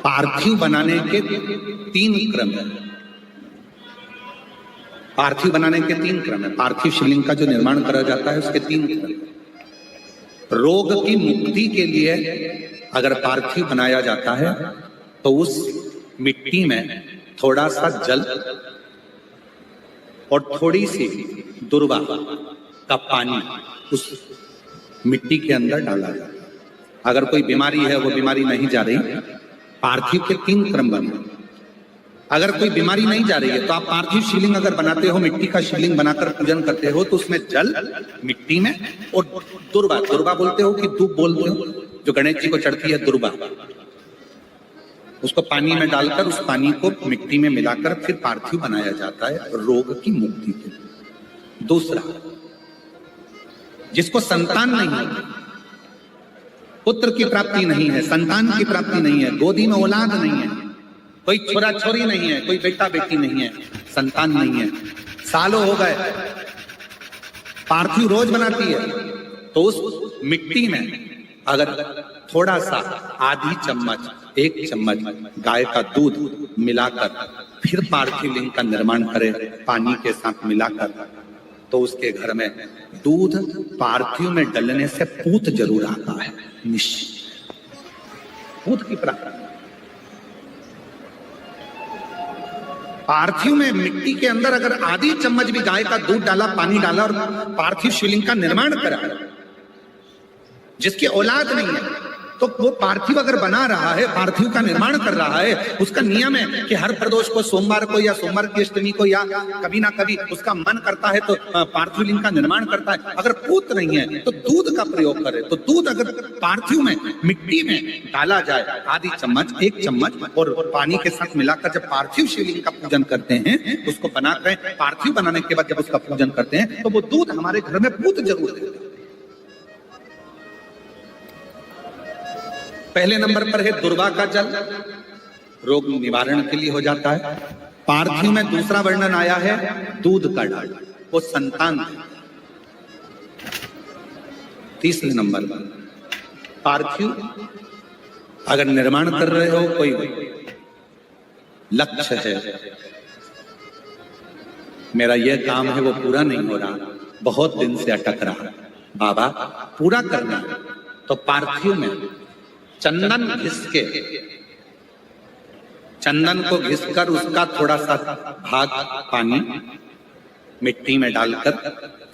पार्थिव बनाने के 3 क्रम है। पार्थिव बनाने के 3 क्रम है। पार्थिव शिवलिंग का जो निर्माण करा जाता है उसके 3 क्रम। रोग की मुक्ति के लिए अगर पार्थिव बनाया जाता है तो उस मिट्टी में थोड़ा सा जल और थोड़ी सी दुर्वा का पानी उस मिट्टी के अंदर डाला जाता है। अगर कोई बीमारी है, वो बीमारी नहीं जा रही, पार्थिव के 3 क्रम बने। अगर कोई बीमारी नहीं जा रही है तो आप पार्थिव शिवलिंग अगर बनाते हो, मिट्टी का शिवलिंग बनाकर पूजन करते हो, तो उसमें जल मिट्टी में और दुर्वा, दुर्वा बोलते हो कि दूब बोलते हो, जो गणेश जी को चढ़ती है दुर्वा, उसको पानी में डालकर उस पानी को मिट्टी में मिलाकर फिर पार्थिव बनाया जाता है रोग की मुक्ति के लिए। दूसरा, जिसको संतान नहीं है, पुत्र की प्राप्ति नहीं है, संतान की प्राप्ति नहीं है, गोदी में औलाद नहीं है, कोई छोरा छोरी नहीं है, कोई बेटा बेटी नहीं है, संतान नहीं है, सालों हो गए, पार्थिव रोज बनाती है, तो उस मिट्टी में अगर थोड़ा सा आधी चम्मच, 1 चम्मच गाय का दूध मिलाकर फिर पार्थिव लिंग का निर्माण करे पानी के साथ मिलाकर, तो उसके घर में दूध पार्थिव में डलने से पूत जरूर आता है, निश्चित पूत की प्राप्ति। पार्थिव में मिट्टी के अंदर अगर आधी चम्मच भी गाय का दूध डाला, पानी डाला और पार्थिव शिवलिंग का निर्माण करा, जिसकी औलाद नहीं है, तो वो पार्थिव अगर बना रहा है, पार्थिव का निर्माण कर रहा है, उसका नियम है कि हर प्रदोष को, सोमवार को या सोमवार की अष्टमी को या कभी ना कभी उसका मन करता है तो पार्थिव लिंग का निर्माण करता है। अगर पूत नहीं है तो दूध का प्रयोग करे, तो दूध अगर पार्थिव में मिट्टी में डाला जाए, आधी चम्मच, 1 चम्मच और पानी के साथ मिलाकर जब पार्थिव शिवलिंग का पूजन करते हैं, उसको बनाकर पार्थिव बनाने के बाद जब उसका पूजन करते हैं, तो वो दूध हमारे घर में पूत जरूर देता है। पहले नंबर पर है दुर्वा का जल, रोग निवारण के लिए हो जाता है। पार्थिव में दूसरा वर्णन आया है दूध का डाल, वो संतान। तीसरे नंबर पर पार्थिव अगर निर्माण कर रहे हो, कोई लक्ष्य है, मेरा यह काम है वो पूरा नहीं हो रहा, बहुत दिन से अटक रहा, बाबा पूरा करना है, तो पार्थिव में चंदन घिस के, चंदन को घिसकर उसका थोड़ा सा भाग पानी मिट्टी में डालकर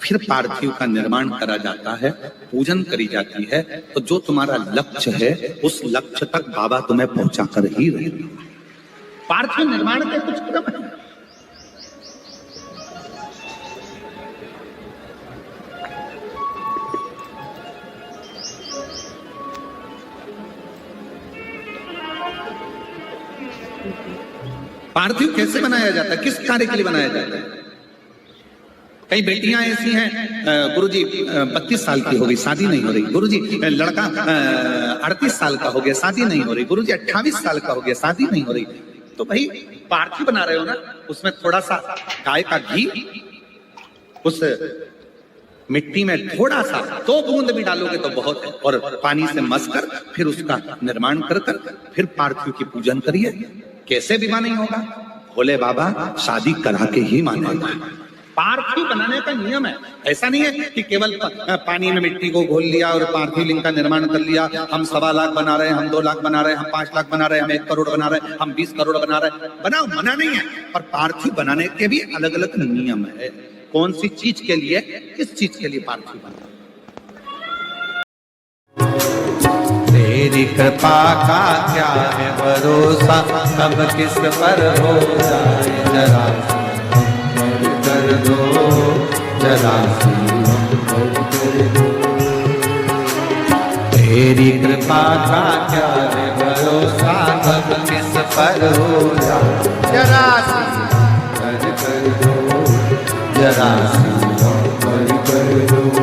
फिर पार्थिव का निर्माण करा जाता है, पूजन करी जाती है। तो जो तुम्हारा लक्ष्य है उस लक्ष्य तक बाबा तुम्हें पहुंचा कर ही रहेगा। पार्थिव निर्माण के कुछ क्रम है। पार्थिव कैसे बनाया जाता है, किस कार्य के लिए बनाया जाता है? कई बेटियां ऐसी हैं, गुरुजी 32 साल की हो गई, शादी नहीं हो रही, गुरुजी लड़का 38 साल का हो गया, शादी नहीं हो रही, गुरुजी 28 साल का हो गया, शादी नहीं हो रही। तो भाई पार्थिव बना रहे हो ना, उसमें थोड़ा सा गाय का घी उस मिट्टी में थोड़ा सा 2 बूंद भी डालोगे तो बहुत है, और पानी से मसकर फिर उसका निर्माण कर फिर पार्थिव की पूजन करिए। कैसे विवाह नहीं होगा? भोले बाबा शादी करा के ही मानेगा। पार्थिव बनाने का नियम है, ऐसा नहीं है कि केवल पानी में मिट्टी को घोल लिया और पार्थिव लिंग का निर्माण कर लिया। हम 1.25 लाख बना रहे हैं, हम 2 लाख बना रहे हैं, हम 5 लाख बना रहे हैं, हम 1 करोड़ बना रहे हैं, हम 20 करोड़ बना रहे हैं। बनाओ, मना नहीं है, पर पार्थिव बनाने के भी अलग अलग नियम है। कौन सी चीज के लिए, किस चीज के लिए पार्थिव बना। तेरी कृपा का क्या है भरोसा, कब किस पर हो जाए, जरा कर दो, जरा कर दो। तेरी कृपा का क्या है भरोसा, कब किस पर हो जाए, जरा कर दो, जरा कर दो।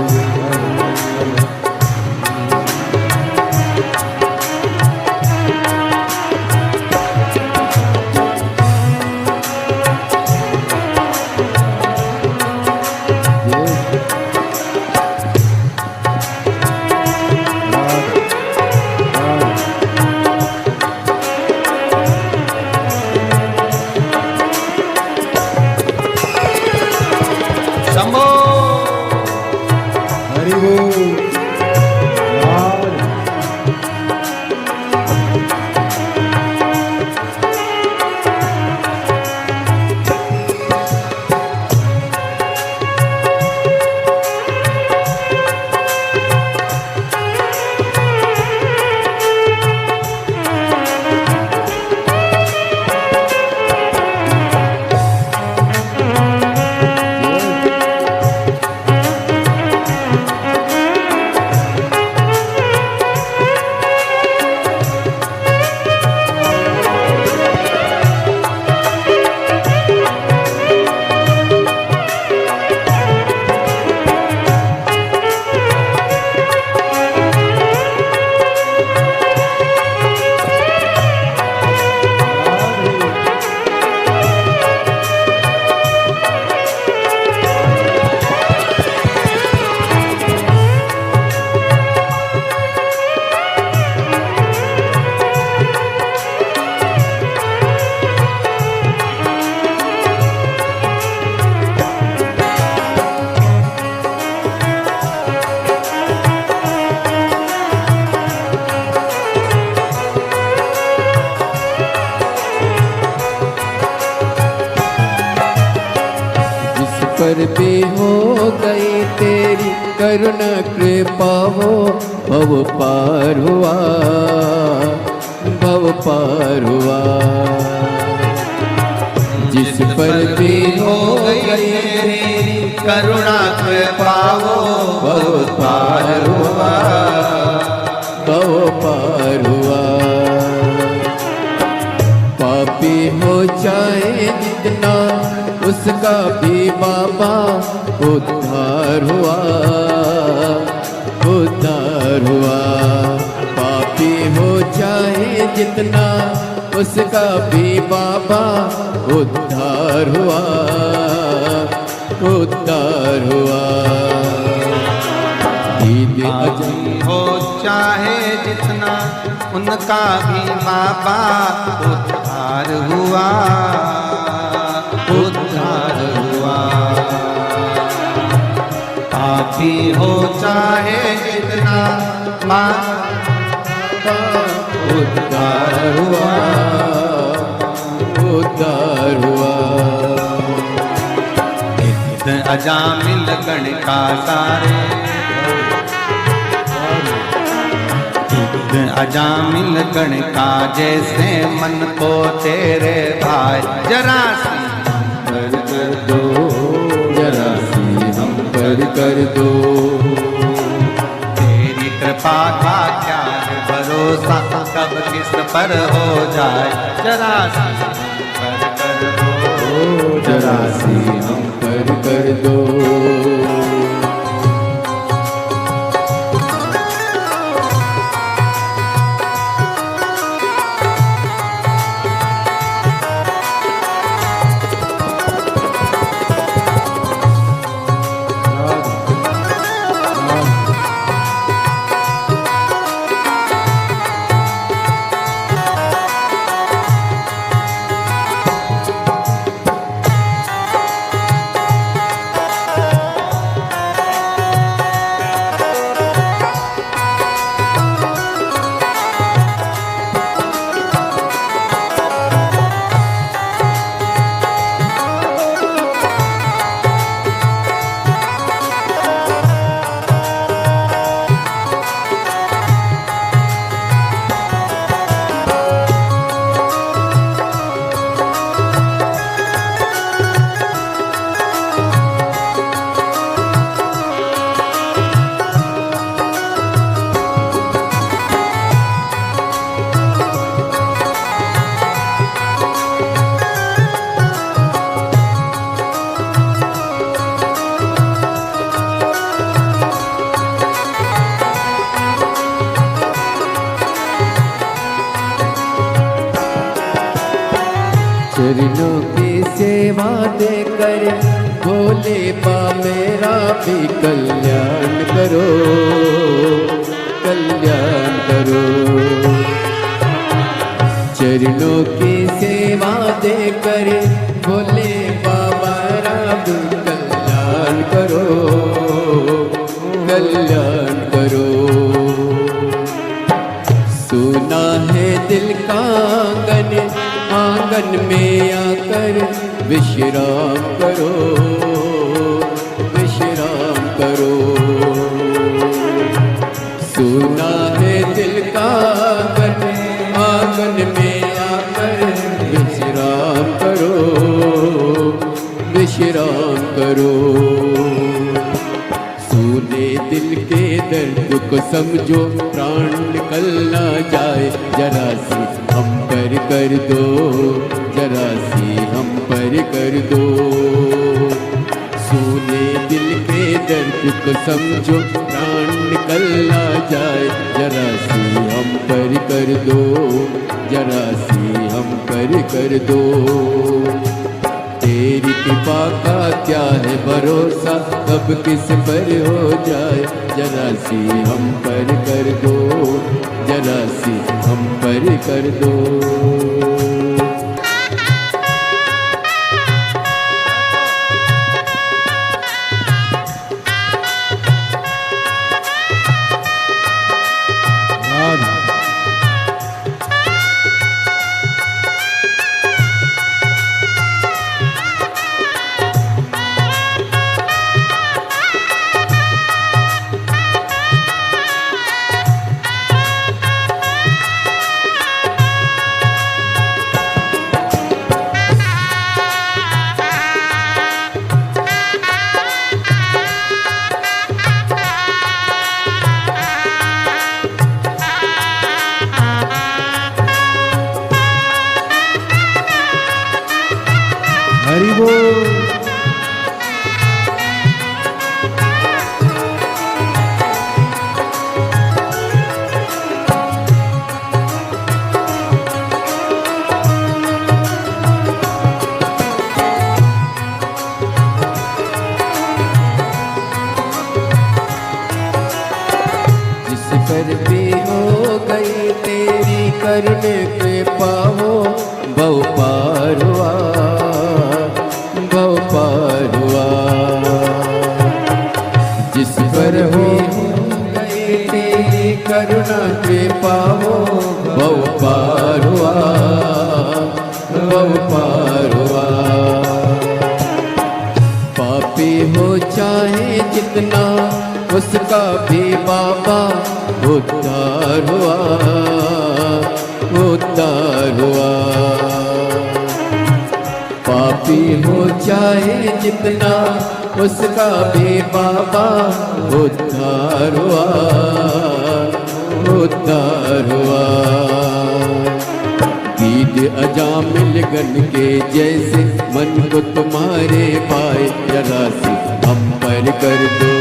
पर भी हो गई तेरी करुणा कृपा हो, भव पार हुआ, भव पार हुआ। जिस पर भी हो गई तेरी करुणा कृपा हो, भव पार हुआ, भव पार हुआ। पापी हो जाए जितना उसका भी बाबा उद्धार हुआ, उद्धार हुआ। पापी हो जाए जितना उसका भी बाबा उद्धार हुआ, उद्धार हुआ। ईद पापी हो चाहे जितना उनका भी बाबा उद्धार हुआ, उद्धार हुआ। पापी हो चाहे जितना बाबा उद्धार हुआ, उद्धार हुआ। अजामिल गण का सारे, अजामिल गण का जैसे मन को तेरे भाई, जरा सी कर दो, जरा सी हम कर दो। तेरी कृपा का क्या है भरोसा, कब किस पर हो जाए, जरा सी कर दो, जरा सी हम कर दो। चरणों की सेवा देकर भोले बा मेरा भी कल्याण करो, कल्याण करो। चरणों की सेवा देकर भोले बा मेरा भी कल्याण करो, कल्याण करो। सुना है दिल का आंगन, आंगन में आकर विश्राम करो, विश्राम करो। सुना है दिल का आंगन, आंगन में आकर विश्राम करो, विश्राम करो। सुने दिल के दर्द को समझो, प्राण निकल ना जाए, जरा सी हम पर कर दो, जरा सी हम पर कर दो। सुने दिल के दर्द को समझो, प्राण निकल ना जाए, जरा सी हम पर कर दो, जरा सी हम पर कर दो। तेरी कृपा का क्या है भरोसा, कब किस पर हो जाए, जरा सी हम पर कर दो, जरा सी हम पर कर दो। पापी हो चाहे जितना उसका भी बाबा उद्धार हुआ, उद्धार हुआ। ईद अजामिल गन के जैसे मन को तुम्हारे पाए, जरा सी हम पर कर दो,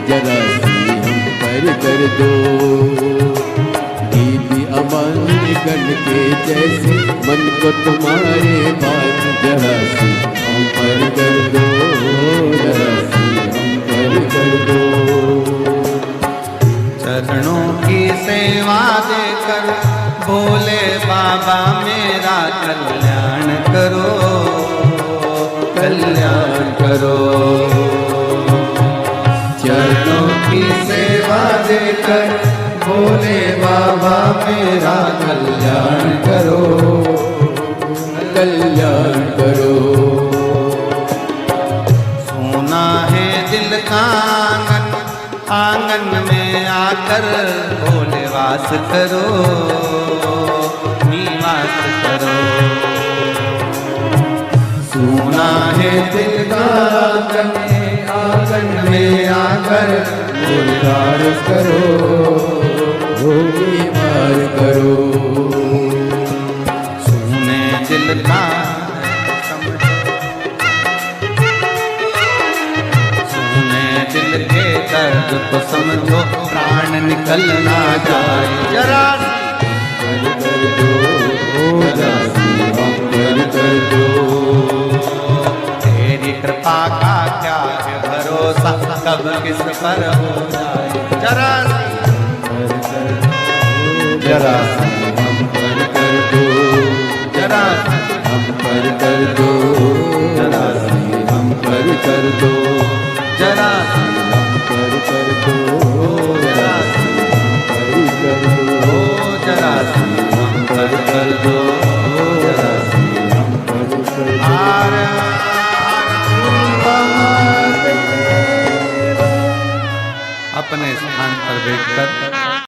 जरा सी हम पर कर दो। ईद अजामिल गन के जैसे मन को तुम्हारे पाए, जरा सी हम पर कर दो, जरा सी हम पर कर दो। चरणों की सेवा देकर भोले बाबा मेरा कल्याण करो, कल्याण करो। चरणों की सेवा देकर भोले बाबा मेरा कल्याण करो, कल्याण करो। सोना है दिल का आंगन, आंगन में आकर भोले वास करो, निवास करो। सोना है दिल का आंगन, आंगन में आकर भोले वास करो, निवास करो। सोने दिल का दिल के दर्द को समझो, प्राण निकल ना जाए, जरा कर दो, जरा सी हम कर दो। तेरी कृपा का क्या है भरोसा, कब किस पर हो जाए, जरा जरा सी हम कर दो, जरा हम कर दो, जरा सी हम कर दो, जरा हम कर दो।